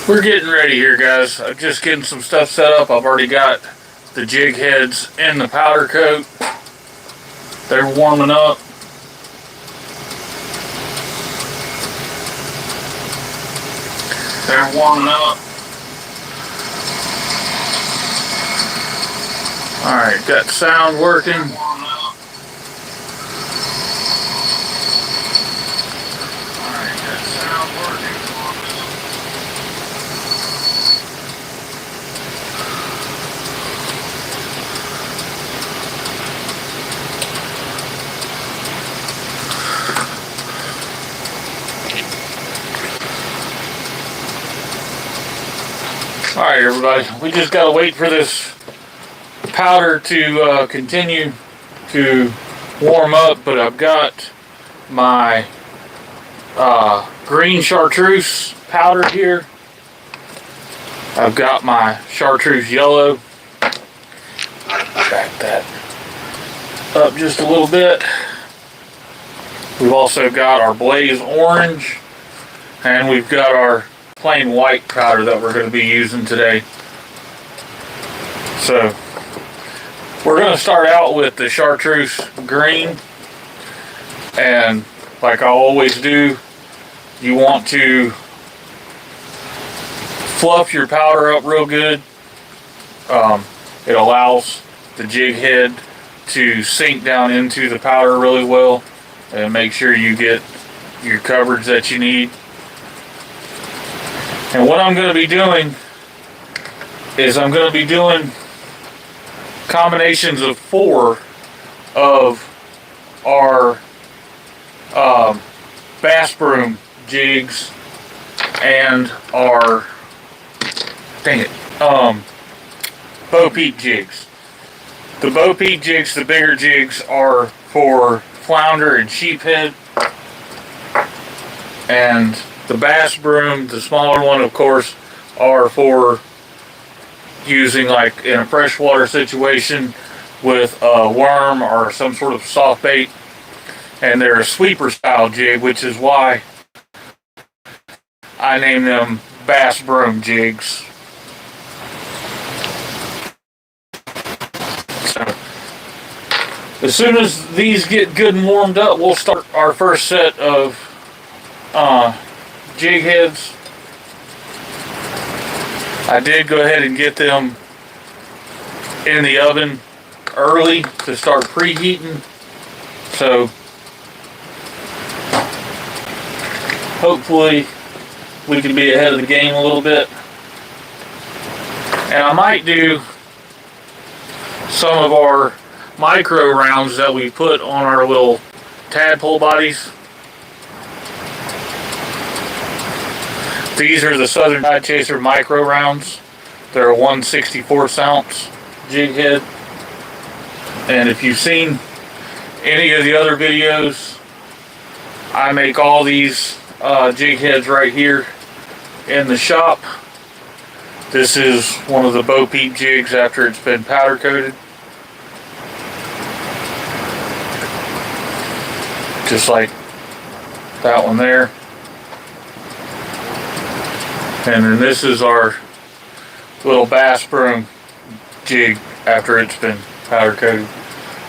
We're getting ready here, guys. I'm just getting some stuff set up. I've already got the jig heads in the powder coat. They're warming up. Alright, got sound working. Alright everybody, we just gotta wait for this powder to continue to warm up, but I've got my green chartreuse powder here. I've got my chartreuse yellow. Back that up just a little bit. We've also got our blaze orange, and we've got our plain white powder that we're going to be using today. So we're going to start out with the chartreuse green, and like I always do, you want to fluff your powder up real good. It allows the jig head to sink down into the powder really well and make sure you get your coverage that you need. And what I'm going to be doing is I'm going to be doing combinations of 4 of our bass broom jigs and our Bo Peep jigs. The Bo Peep jigs, the bigger jigs, are for flounder and sheephead, and the bass broom, the smaller one, of course, are for using like in a freshwater situation with a worm or some sort of soft bait. And they're a sweeper style jig, which is why I name them bass broom jigs. So, as soon as these get good and warmed up, we'll start our first set of jig heads. I did go ahead and get them in the oven early to start preheating, so hopefully we can be ahead of the game a little bit. And I might do some of our micro rounds that we put on our little tadpole bodies. These are the Southern Tide Chaser micro rounds. They're a 1/64 ounce jig head. And if you've seen any of the other videos, I make all these jig heads right here in the shop. This is one of the Bo Peep jigs after it's been powder coated. Just like that one there. And then this is our little bass broom jig after it's been powder coated.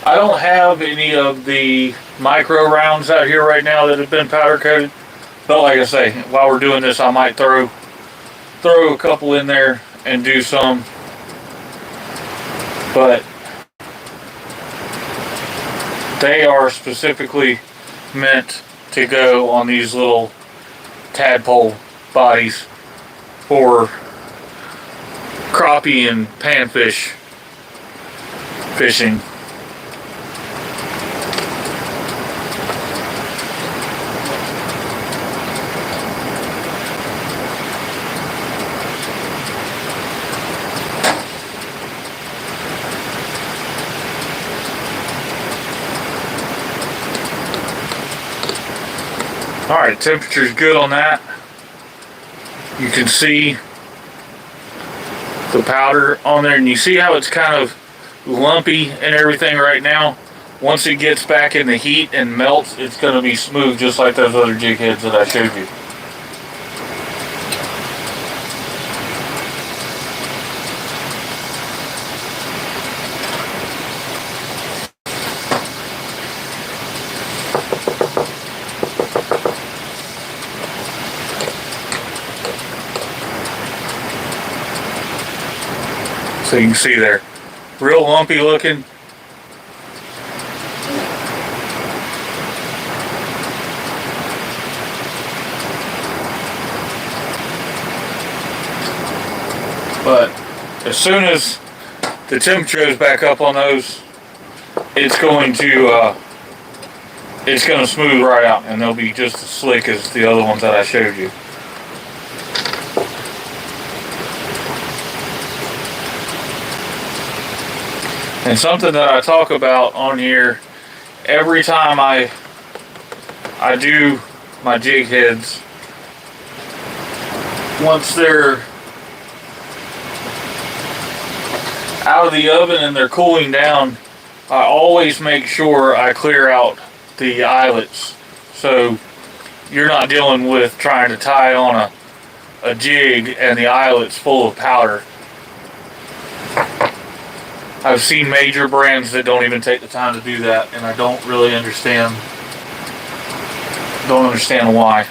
I don't have any of the micro rounds out here right now that have been powder coated, but like I say, while we're doing this, I might throw a couple in there and do some. But they are specifically meant to go on these little tadpole bodies for crappie and panfish fishing. Alright, temperature's good on that. You can see the powder on there, and you see how it's kind of lumpy and everything right now. Once it gets back in the heat and melts, it's going to be smooth just like those other jig heads that I showed you. So you can see there, real lumpy looking. But as soon as the temperature is back up on those, it's going to smooth right out, and they'll be just as slick as the other ones that I showed you. And something that I talk about on here every time I do my jig heads, once they're out of the oven and they're cooling down, I always make sure I clear out the eyelets, so you're not dealing with trying to tie on a jig and the eyelet's full of powder. I've seen major brands that don't even take the time to do that, and I don't really understand why.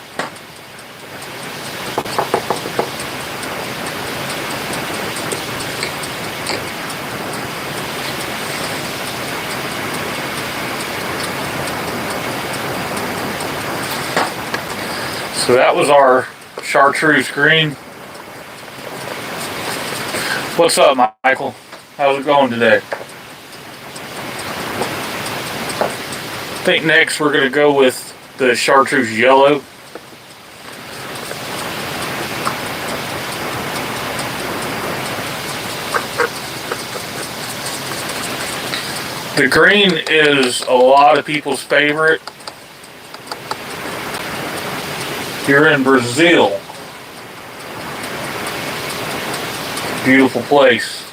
So that was our chartreuse green. What's up, Michael? How's it going today? I think next we're going to go with the chartreuse yellow. The green is a lot of people's favorite here in Brazil. Beautiful place.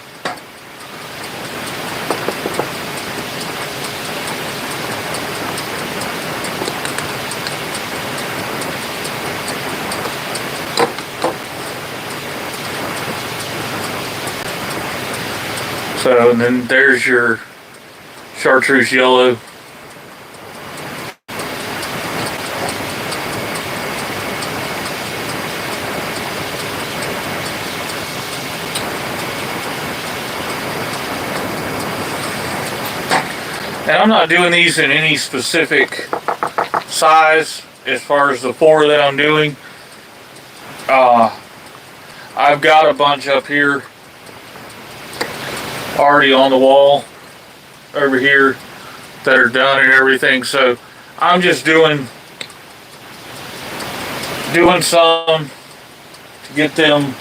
So, and then there's your chartreuse yellow. And I'm not doing these in any specific size as far as the 4 that I'm doing. I've got a bunch up here already on the wall over here that are done and everything, so I'm just doing some to get them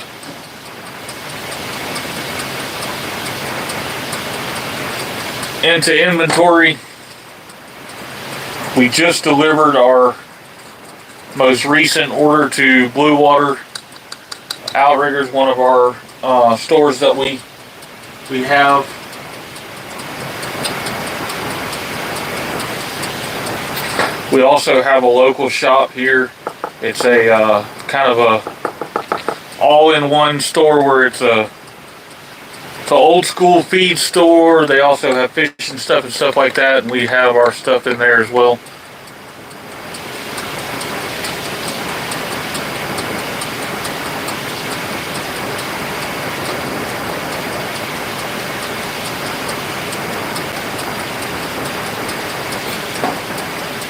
into inventory. We just delivered our most recent order to Blue Water Outriggers, one of our stores that we have. We also have a local shop here. It's a kind of a all-in-one store where it's It's an old school feed store. They also have fish and stuff like that, and we have our stuff in there as well.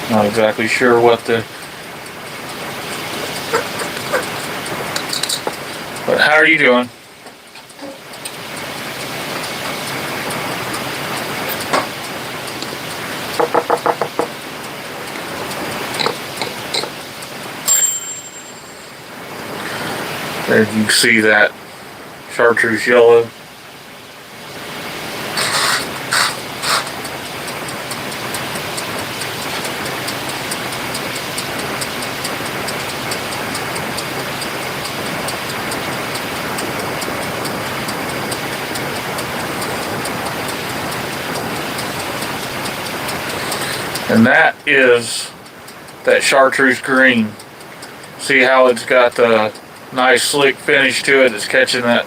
Not exactly sure what but how are you doing? There you can see that chartreuse yellow. And that is that chartreuse green. See how it's got the nice slick finish to it. It's catching that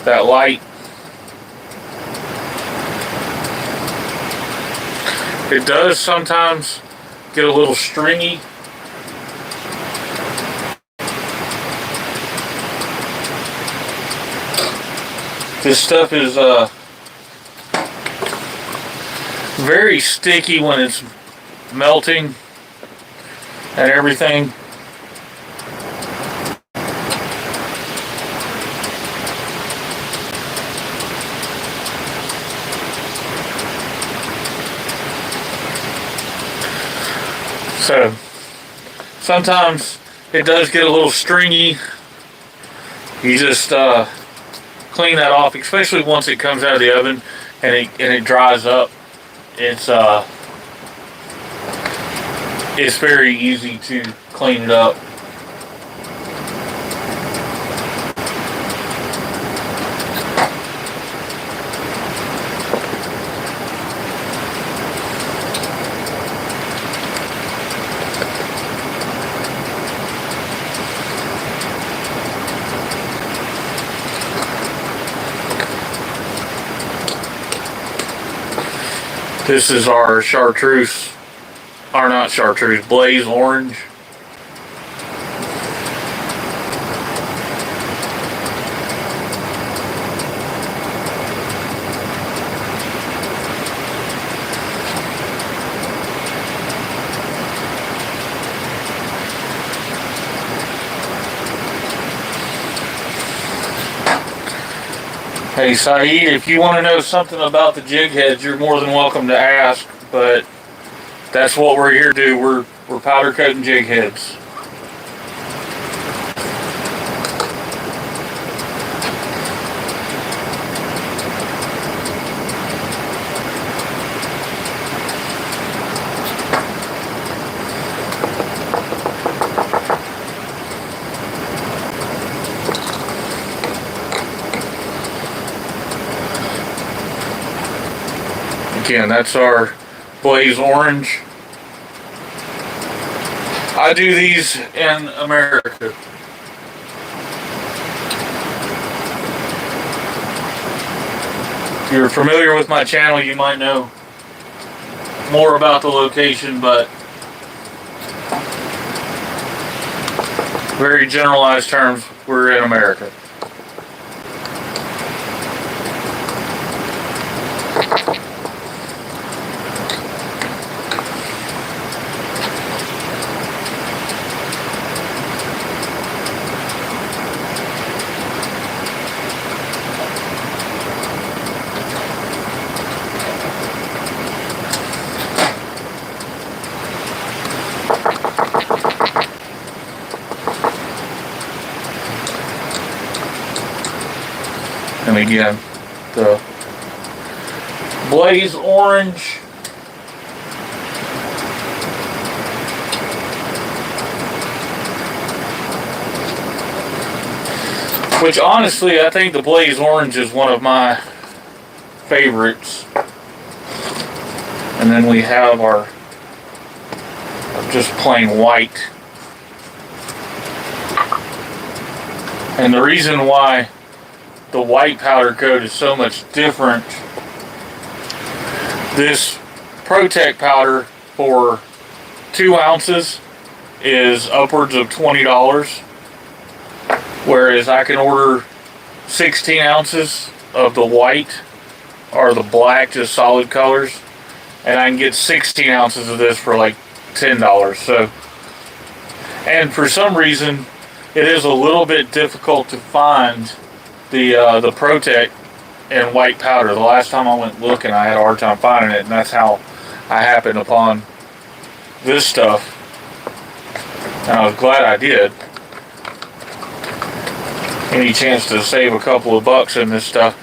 light. It does sometimes get a little stringy. This stuff is very sticky when it's melting and everything. So sometimes it does get a little stringy. You just clean that off, especially once it comes out of the oven and it dries up. It's very easy to clean it up. This is our chartreuse, or not chartreuse, blaze orange. Hey Saeed, if you want to know something about the jig heads, you're more than welcome to ask, but that's what we're here to do. We're powder coating jig heads. Again, that's our blaze orange. I do these in America. If you're familiar with my channel, you might know more about the location, but very generalized terms, we're in America. And again, the blaze orange. Which honestly, I think the blaze orange is one of my favorites. And then we have our just plain white. And the reason why the white powder coat is so much different. This Protect powder for 2 ounces is upwards of $20, whereas I can order 16 ounces of the white or the black, just solid colors, and I can get 16 ounces of this for like $10. So, and for some reason, it is a little bit difficult to find the Protect in white powder. The last time I went looking, I had a hard time finding it, and that's how I happened upon this stuff. And I was glad I did. Any chance to save a couple of bucks in this stuff.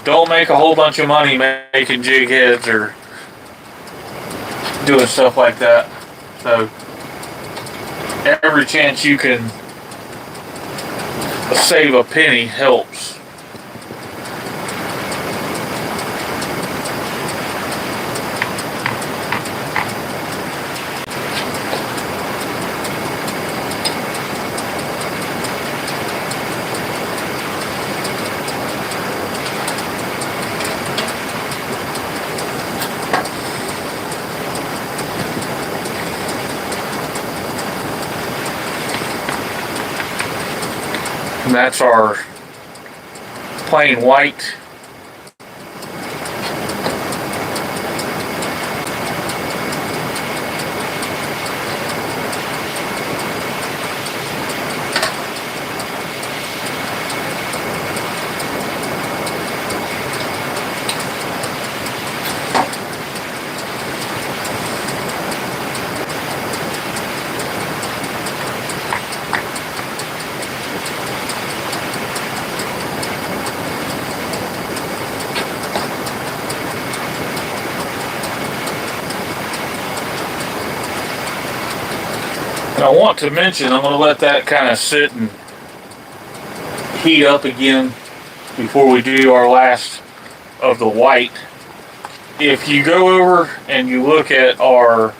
Don't make a whole bunch of money making jig heads or doing stuff like that. So every chance you can save a penny helps. And that's our plain white. And I want to mention, I'm going to let that kind of sit and heat up again before we do our last of the white. If you go over and you look at our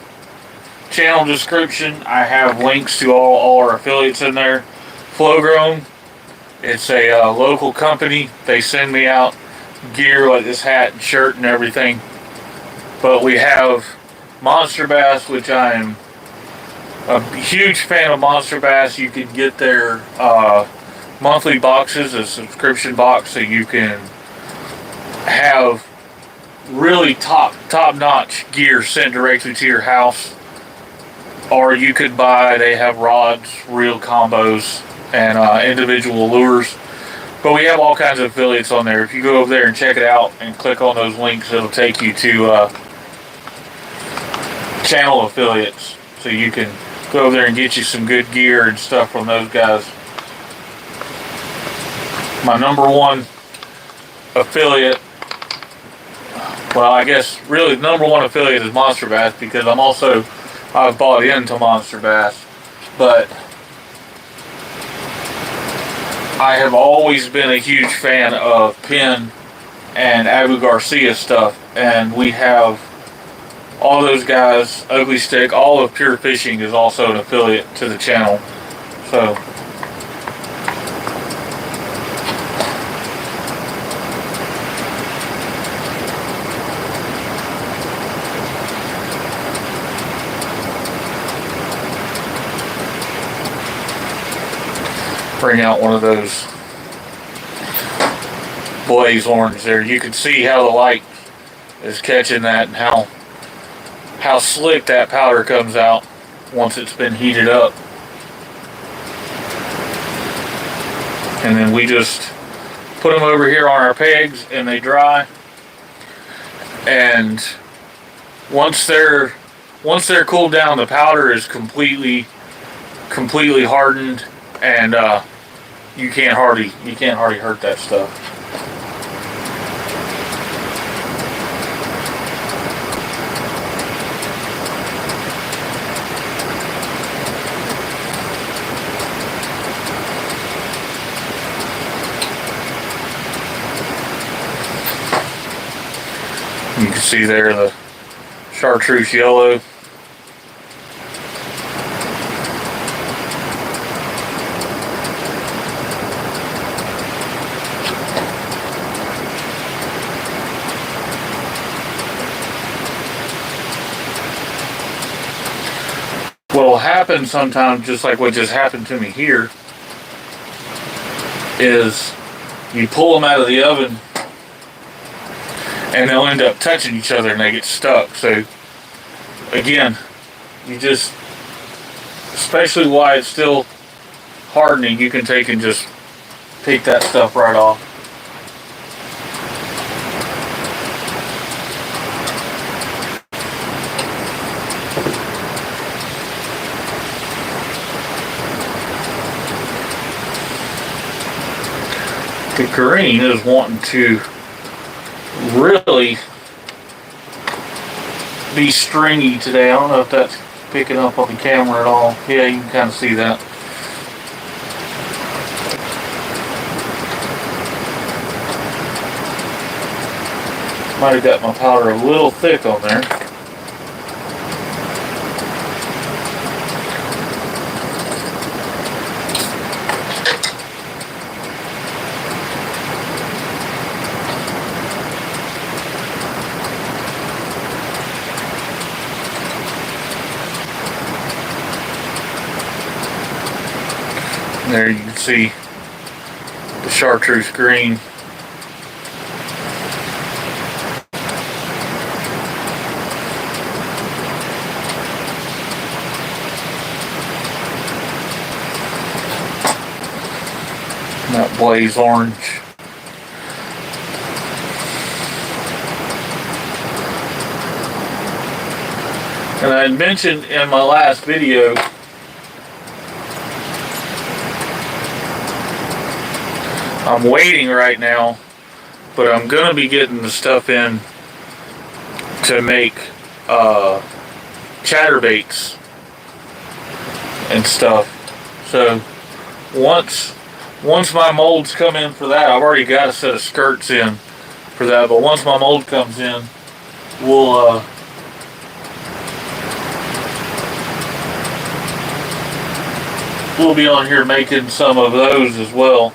channel description, I have links to all our affiliates in there. Flogrown, it's a local company. They send me out gear like this hat and shirt and everything. But we have Monsterbass, which I am a huge fan of. Monsterbass. You can get their monthly boxes, a subscription box, so you can have really top-notch gear sent directly to your house. Or you could buy, they have rods, reel combos, and individual lures. But we have all kinds of affiliates on there. If you go over there and check it out and click on those links, it'll take you to channel affiliates. So you can go over there and get you some good gear and stuff from those guys. My number one affiliate, well, I guess really the number one affiliate is Monsterbass, because I've bought into Monsterbass, but I have always been a huge fan of Penn and Abu Garcia stuff, and we have all those guys. Ugly Stick, all of Pure Fishing is also an affiliate to the channel. So bring out one of those blaze orange there. You can see how the light is catching that and how slick that powder comes out once it's been heated up. And then we just put them over here on our pegs and they dry. And once they're cooled down, the powder is completely hardened, and you can't hardly hurt that stuff. You can see there the chartreuse yellow. what will happen sometimes, just like what just happened to me here, is you pull them out of the oven and they'll end up touching each other and they get stuck. So again, you just, especially while it's still hardening, you can take and just take that stuff right off. The green is wanting to really be stringy today. I don't know if that's picking up on the camera at all. Yeah, you can kind of see that. Might have got my powder a little thick on there. There you can see the chartreuse green. And that blaze orange. And I had mentioned in my last video I'm waiting right now, but I'm going to be getting the stuff in to make chatterbaits and stuff. So once my molds come in for that, I've already got a set of skirts in for that, but once my mold comes in, we'll be on here making some of those as well.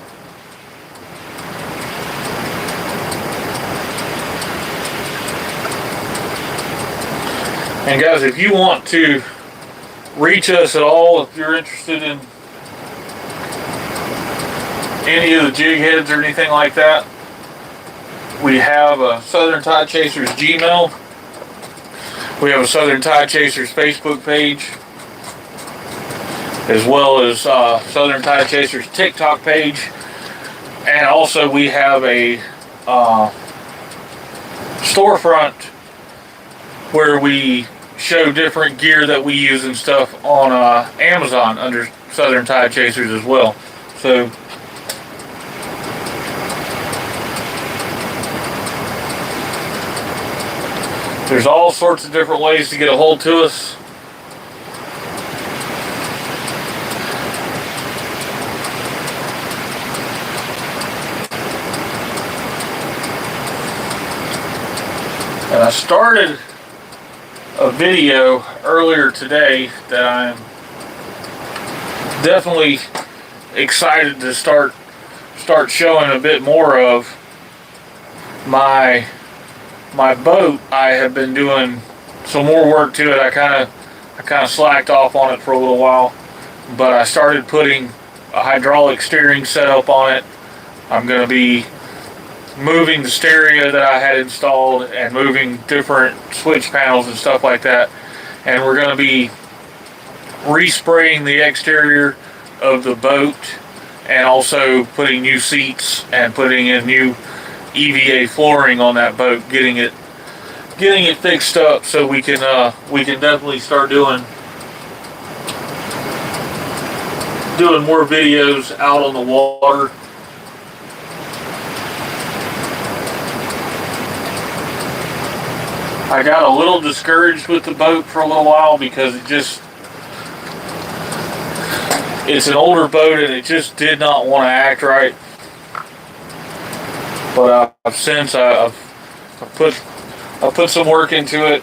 And guys, if you want to reach us at all, if you're interested in any of the jig heads or anything like that, we have a Southern Tide Chasers Gmail. We have a Southern Tide Chasers Facebook page, as well as Southern Tide Chasers TikTok page. And also we have a storefront where we show different gear that we use and stuff on Amazon under Southern Tide Chasers as well. So there's all sorts of different ways to get a hold to us. And I started a video earlier today that I'm definitely excited to start showing a bit more of. My boat, I have been doing some more work to it. I kind of slacked off on it for a little while, but I started putting a hydraulic steering setup on it. I'm going to be moving the stereo that I had installed and moving different switch panels and stuff like that. And we're going to be respraying the exterior of the boat and also putting new seats and putting in new EVA flooring on that boat, getting it fixed up so we can definitely start doing more videos out on the water. I got a little discouraged with the boat for a little while because it's an older boat and it just did not want to act right. But since I've put some work into it.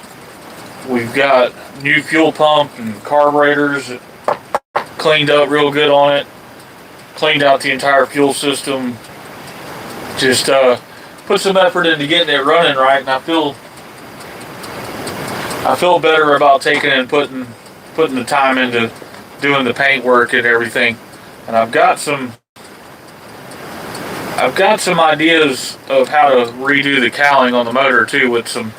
We've got new fuel pump and carburetors cleaned up real good on it. Cleaned out the entire fuel system. Just put some effort into getting it running right, and I feel better about taking it and putting putting the time into doing the paint work and everything. And I've got some ideas of how to redo the cowling on the motor too, with some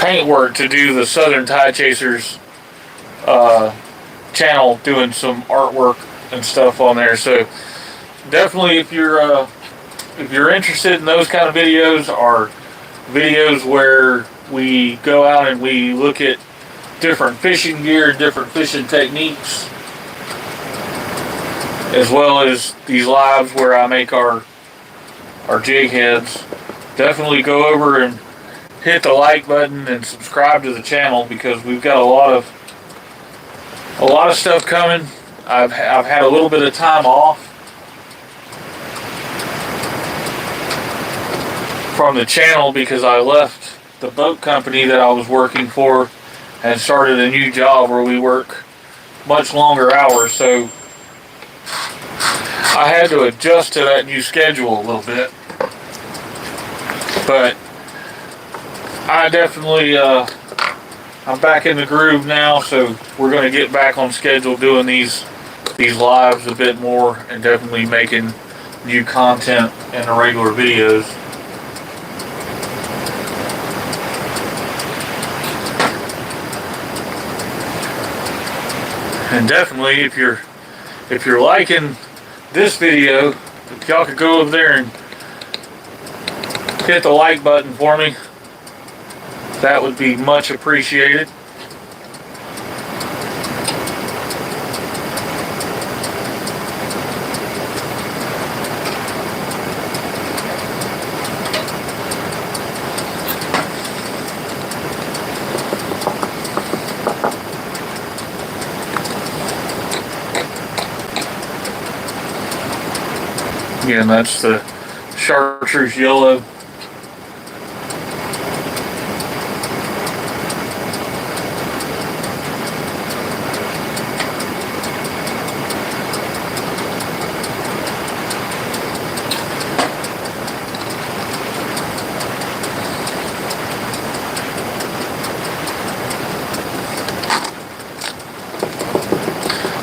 paint work to do the Southern Tide Chasers channel, doing some artwork and stuff on there. So definitely, if you're interested in those kind of videos, or videos where we go out and we look at different fishing gear, different fishing techniques, as well as these lives where I make our jig heads, definitely go over and hit the like button and subscribe to the channel, because we've got a lot of stuff coming. I've had a little bit of time off from the channel because I left the boat company that I was working for and started a new job where we work much longer hours. So I had to adjust to that new schedule a little bit. But I definitely, I'm back in the groove now, so we're going to get back on schedule doing these lives a bit more, and definitely making new content in the regular videos. And definitely, if you're liking this video, if y'all could go over there and hit the like button for me, that would be much appreciated. Again, that's the chartreuse yellow.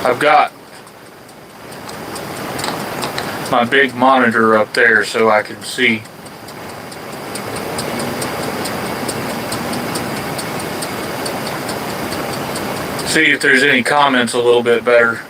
I've got my big monitor up there so I can see. See if there's any comments a little bit better.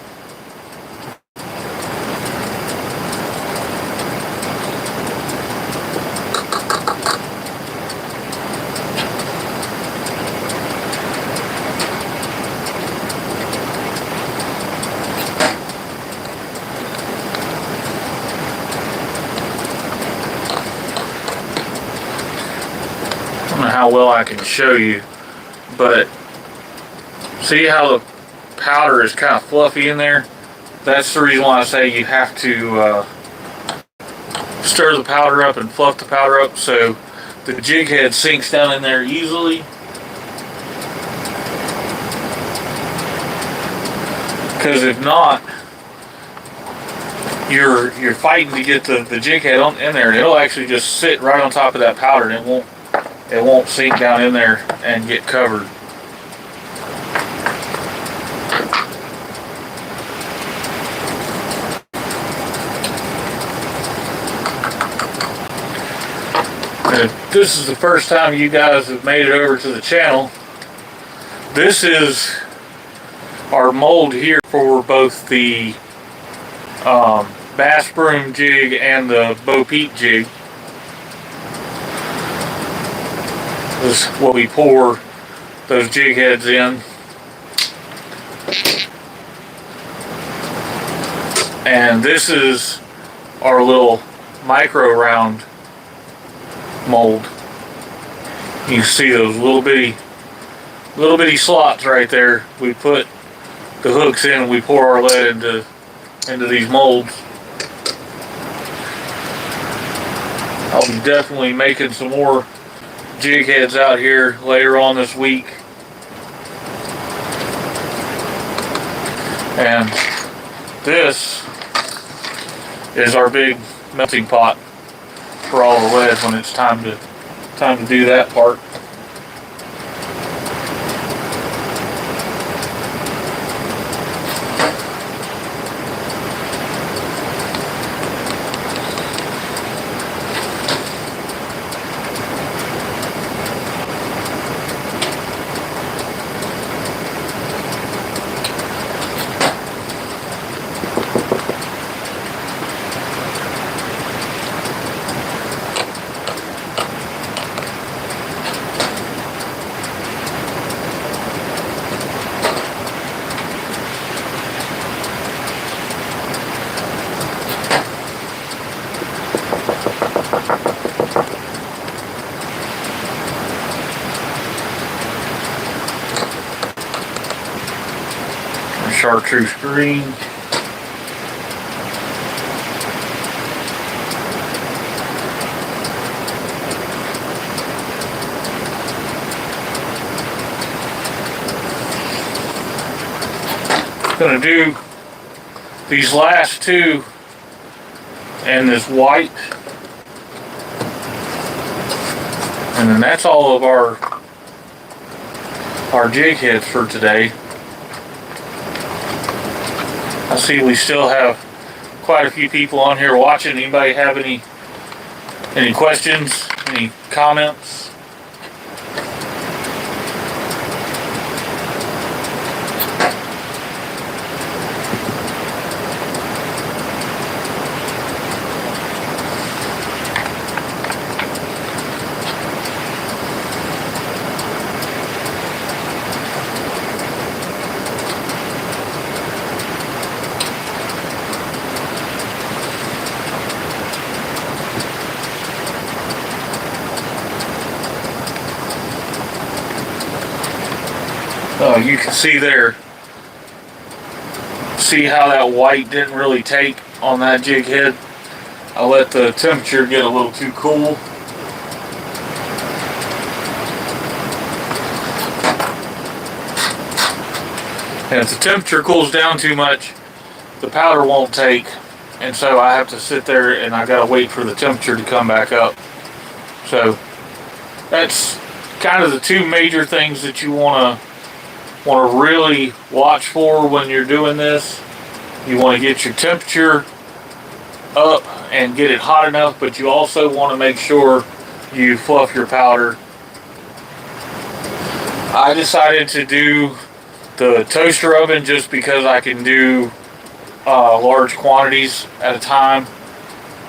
I don't know how well I can show you, but see how the powder is kind of fluffy in there? That's the reason why I say you have to stir the powder up and fluff the powder up so the jig head sinks down in there easily. Because if not, you're fighting to get the jig head in there, and it'll actually just sit right on top of that powder, and it won't sink down in there and get covered. And if this is the first time you guys have made it over to the channel, this is our mold here for both the bass broom jig and the Bo Peep jig. This is what we pour those jig heads in. And this is our little micro round mold. You can see those little bitty slots right there. We put the hooks in and we pour our lead into these molds. I'll be definitely making some more jig heads out here later on this week. And this is our big melting pot for all the lead when it's time to do that part. chartreuse green. Gonna do these last two and this white, and then that's all of our jig heads for today. I see we still have quite a few people on here watching. Anybody have any questions, any comments? You can see there, see how that white didn't really take on that jig head. I let the temperature get a little too cool. And if the temperature cools down too much, the powder won't take, and so I have to sit there and I gotta wait for the temperature to come back up. So that's kind of the two major things that you want to really watch for when you're doing this. You want to get your temperature up and get it hot enough, but you also want to make sure you fluff your powder. I decided to do the toaster oven just because I can do large quantities at a time.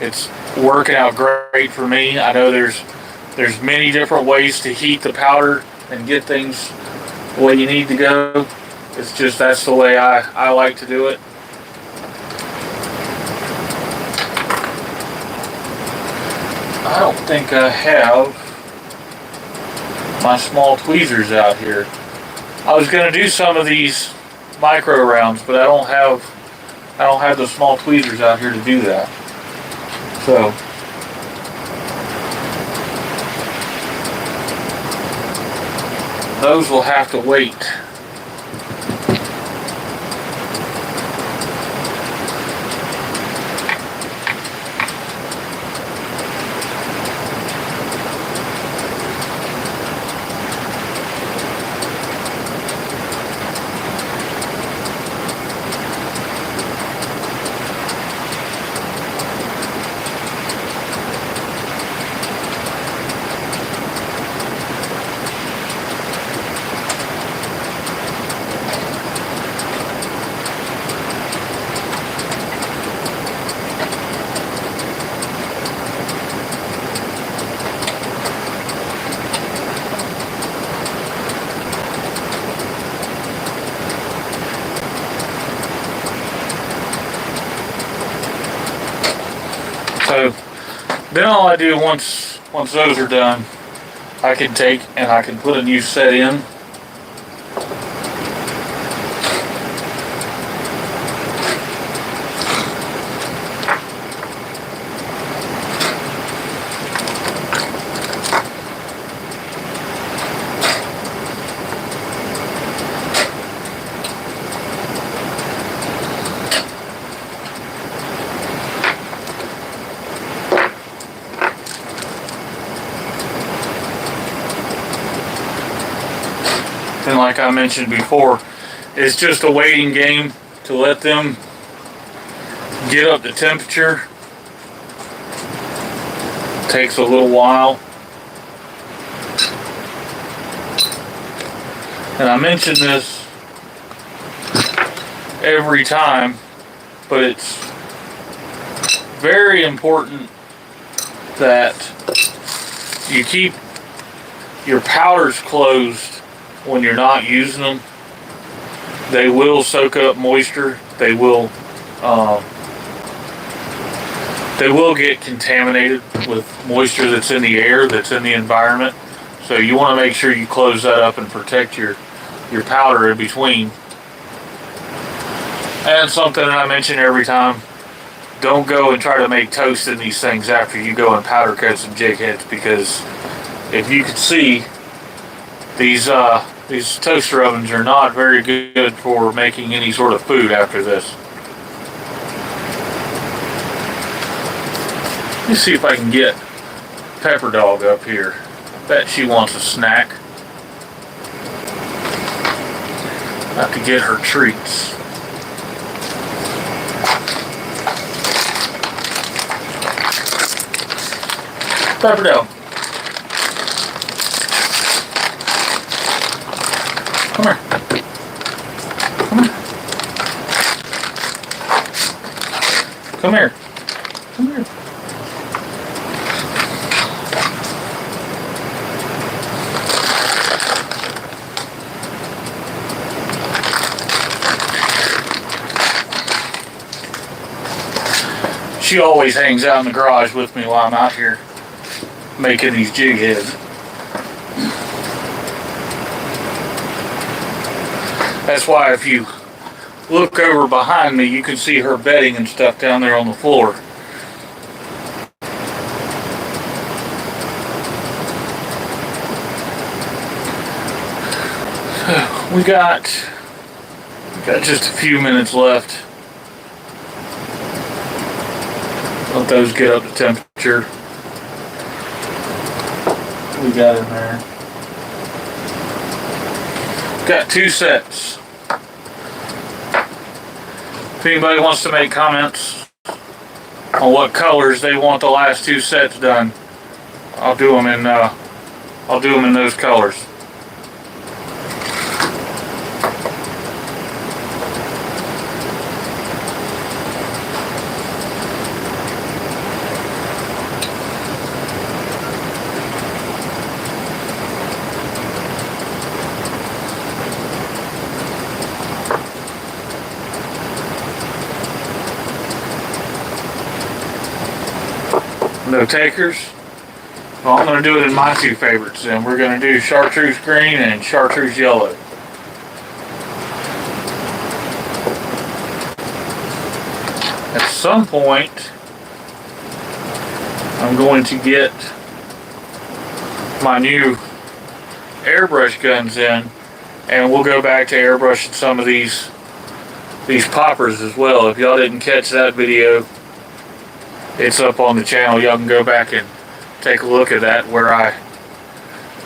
It's working out great for me. I know there's many different ways to heat the powder and get things the way you need to go. It's just that's the way I like to do it. I don't think I have my small tweezers out here. I was gonna do some of these micro rounds, but I don't have the small tweezers out here to do that. So those will have to wait. So then all I do once those are done, I can take and I can put a new set in. And like I mentioned before, it's just a waiting game to let them get up to temperature. It takes a little while. And I mention this every time, but it's very important that you keep your powders closed when you're not using them. They will soak up moisture. They will get contaminated with moisture that's in the air, that's in the environment. So you want to make sure you close that up and protect your powder in between. And something that I mention every time, don't go and try to make toast in these things after you go and powder coat some jig heads, because if you can see, these toaster ovens are not very good for making any sort of food after this. Let me see if I can get Pepper Dog up here. I bet she wants a snack. Have to get her treats. Pepper Dog. Come here. Come here. Come here. Come here. She always hangs out in the garage with me while I'm out here making these jig heads. That's why if you look over behind me, you can see her bedding and stuff down there on the floor. We got just a few minutes left. Let those get up to temperature. We got in there. Got 2 sets. If anybody wants to make comments on what colors they want the last 2 sets done, I'll do them in those colors. No takers? Well, I'm going to do it in my 2 favorites, and we're going to do chartreuse green and chartreuse yellow. At some point, I'm going to get my new airbrush guns in, and we'll go back to airbrushing some of these poppers as well. If y'all didn't catch that video, it's up on the channel. Y'all can go back and take a look at that, where I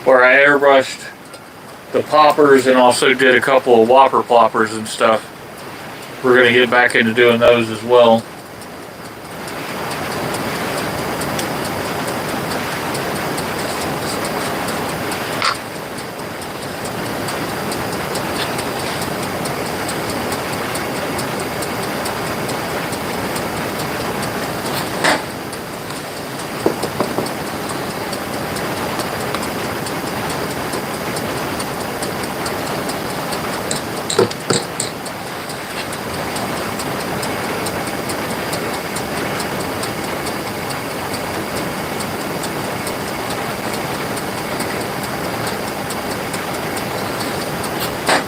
airbrushed the poppers and also did a couple of whopper ploppers and stuff. We're going to get back into doing those as well.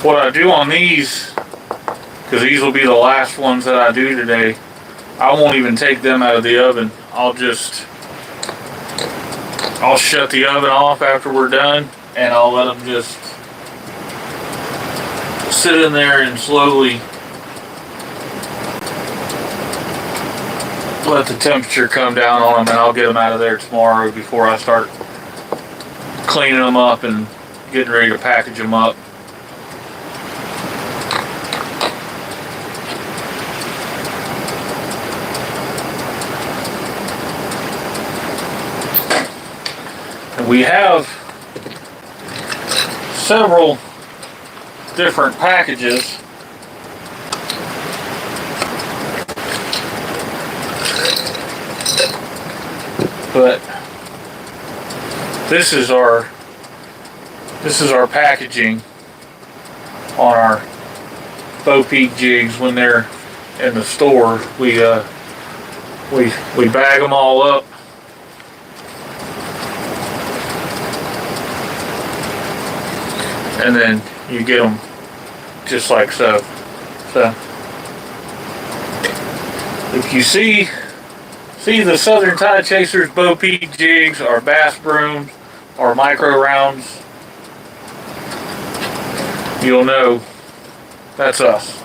What I do on these, because these will be the last ones that I do today, I won't even take them out of the oven. I'll shut the oven off after we're done, and I'll let them just sit in there and slowly let the temperature come down on them, and I'll get them out of there tomorrow before I start cleaning them up and getting ready to package them up. We have several different packages. But this is our packaging on our Faux Peak jigs when they're in the store. We bag them all up. And then you get them just like so. So If you see the Southern Tide Chasers Bo Peep jigs, or bass brooms, or micro rounds, you'll know that's us.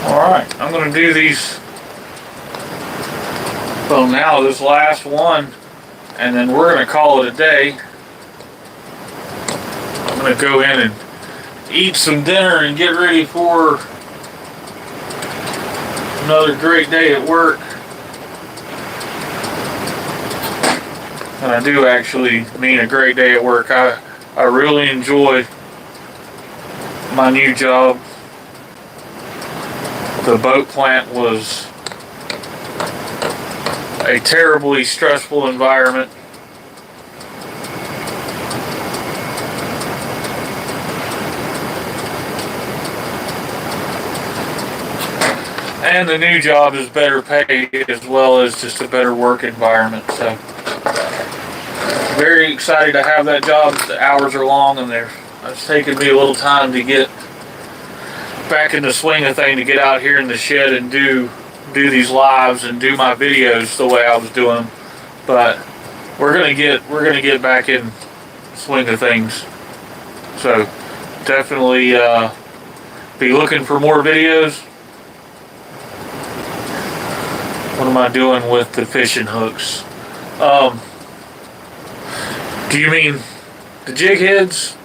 Alright, I'm going to do these, well now this last one, and then we're going to call it a day. I'm going to go in and eat some dinner and get ready for another great day at work. And I do actually mean a great day at work. I really enjoy my new job. The boat plant was a terribly stressful environment. And the new job is better pay as well as just a better work environment. So very excited to have that job. The hours are long and it's taken me a little time to get back in the swing of thing, to get out here in the shed and do these lives and do my videos the way I was doing them. But we're gonna get back in swing of things. So definitely be looking for more videos. What am I doing with the fishing hooks? Do you mean the jig heads?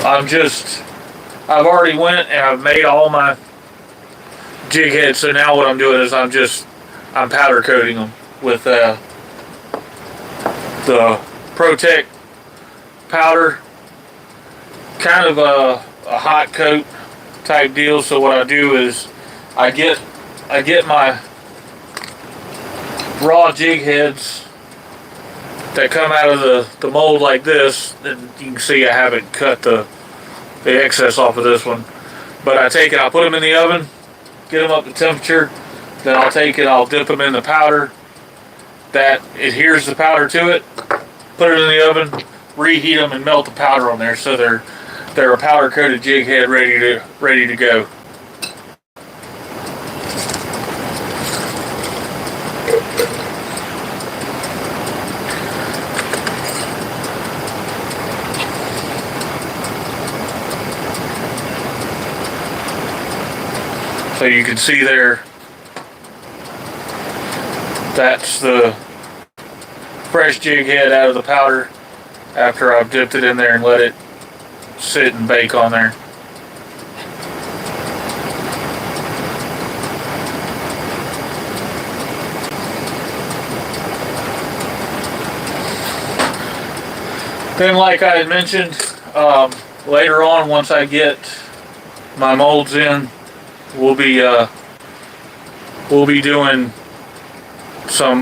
I've already went and I've made all my jig heads, so now what I'm doing is I'm powder coating them with the Protect powder, kind of a hot coat type deal. So what I do is I get my raw jig heads that come out of the mold like this, and you can see I haven't cut the excess off of this one. But I take it, I'll put them in the oven, get them up to temperature, then I'll take it, I'll dip them in the powder that adheres the powder to it, put it in the oven, reheat them, and melt the powder on there, so they're a powder coated jig head ready to go. So you can see there, that's the fresh jig head out of the powder after I've dipped it in there and let it sit and bake on there. Then, like I had mentioned, later on, once I get my molds in, we'll be doing some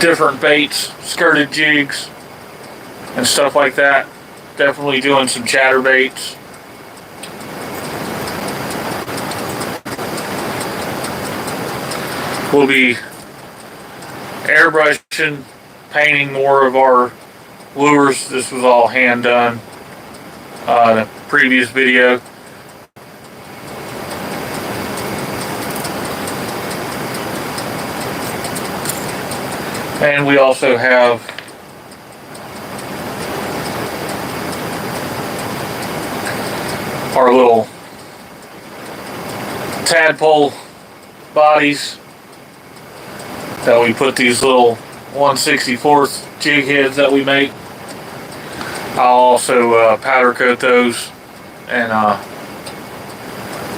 different baits, skirted jigs and stuff like that. Definitely doing some chatter baits. We'll be airbrushing, painting more of our lures. This was all hand done in a previous video. And we also have our little tadpole bodies that we put these little 1/64 jig heads that we make. I'll also powder coat those and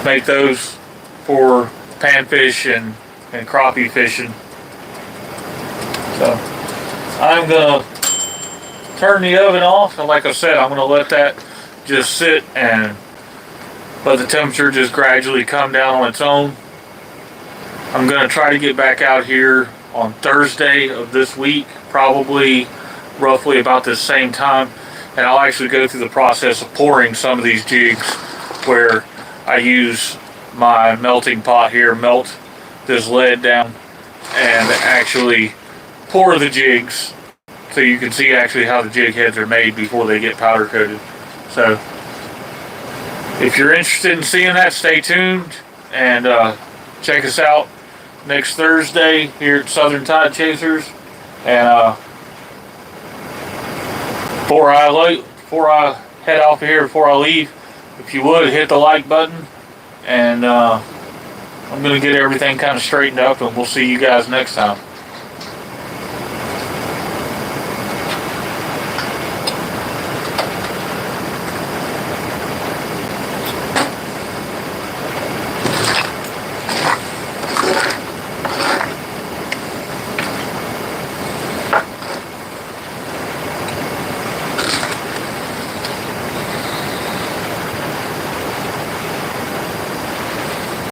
make those for panfish and crappie fishing. So I'm gonna turn the oven off, and like I said, I'm gonna let that just sit and let the temperature just gradually come down on its own. I'm gonna try to get back out here on Thursday of this week, probably roughly about the same time, and I'll actually go through the process of pouring some of these jigs, where I use my melting pot here, melt this lead down, and actually pour the jigs so you can see actually how the jig heads are made before they get powder coated. So if you're interested in seeing that, stay tuned and check us out next Thursday here at Southern Tide Chasers. And before I head off here, before I leave, if you would hit the like button, and I'm going to get everything kind of straightened up, and we'll see you guys next time.